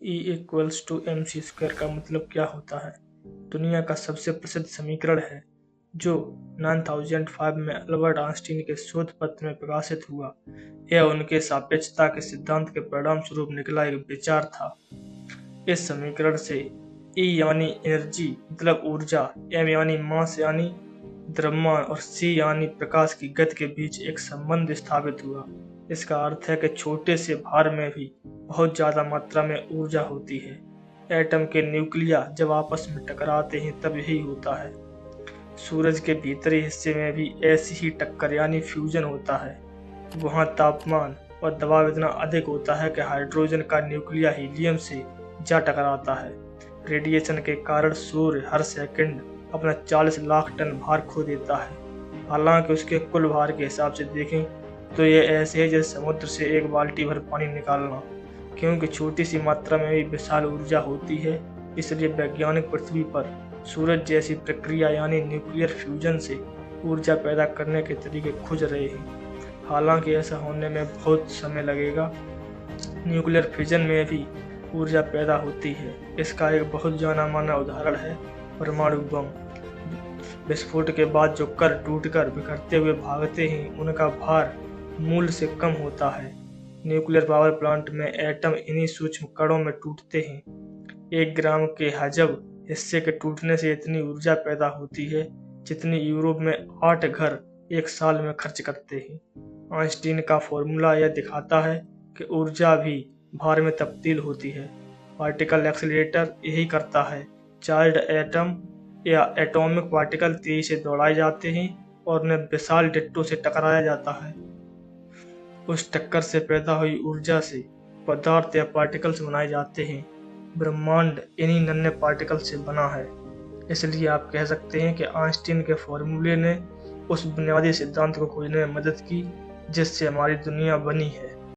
E=mc² का मतलब क्या होता है? दुनिया का सबसे प्रसिद्ध समीकरण है जो 9005 में अल्बर्ट आइंस्टीन के शोध पत्र में प्रकाशित हुआ। यह उनके सापेक्षता के सिद्धांत के परिणाम स्वरूप निकला एक विचार था। इस समीकरण से E यानी एनर्जी मतलब ऊर्जा, M यानी मास यानी द्रव्यमान और C यानी प्रकाश की गति के बीच एक संबंध स्थापित हुआ। इसका अर्थ है कि छोटे से भार में भी बहुत ज़्यादा मात्रा में ऊर्जा होती है। एटम के न्यूक्लिया जब आपस में टकराते हैं तब यही होता है। सूरज के भीतरी हिस्से में भी ऐसी ही टक्कर यानी फ्यूजन होता है। वहाँ तापमान और दबाव इतना अधिक होता है कि हाइड्रोजन का न्यूक्लिया हीलियम से जा टकराता है। रेडिएशन के कारण सूर्य हर सेकंड अपना 40 लाख टन भार खो देता है। हालांकि उसके कुल भार के हिसाब से देखें तो ये ऐसे है जैसे समुद्र से एक बाल्टी भर पानी निकालना। क्योंकि छोटी सी मात्रा में भी विशाल ऊर्जा होती है, इसलिए वैज्ञानिक पृथ्वी पर सूरज जैसी प्रक्रिया यानी न्यूक्लियर फ्यूजन से ऊर्जा पैदा करने के तरीके खोज रहे हैं। हालांकि ऐसा होने में बहुत समय लगेगा। न्यूक्लियर फिजन में भी ऊर्जा पैदा होती है। इसका एक बहुत जाना माना उदाहरण है परमाणु बम। विस्फोट के बाद जो कण टूटकर बिखरते हुए भागते हैं उनका भार मूल से कम होता है। न्यूक्लियर पावर प्लांट में एटम इन्हीं सूक्ष्म कणों में टूटते हैं। 1 ग्राम के हजब हिस्से के टूटने से इतनी ऊर्जा पैदा होती है जितनी यूरोप में 8 घर एक साल में खर्च करते हैं। आइंस्टीन का फॉर्मूला यह दिखाता है कि ऊर्जा भी भार में तब्दील होती है। पार्टिकल एक्सीलरेटर यही करता है। चार्ज्ड एटम या एटॉमिक पार्टिकल तेजी से दौड़ाए जाते हैं और उन्हें विशाल डिट्टो से टकराया जाता है। उस टक्कर से पैदा हुई ऊर्जा से पदार्थ या पार्टिकल्स बनाए जाते हैं। ब्रह्मांड इन्हीं नन्हे पार्टिकल से बना है। इसलिए आप कह सकते हैं कि आइंस्टीन के फॉर्मूले ने उस बुनियादी सिद्धांत को खोजने में मदद की जिससे हमारी दुनिया बनी है।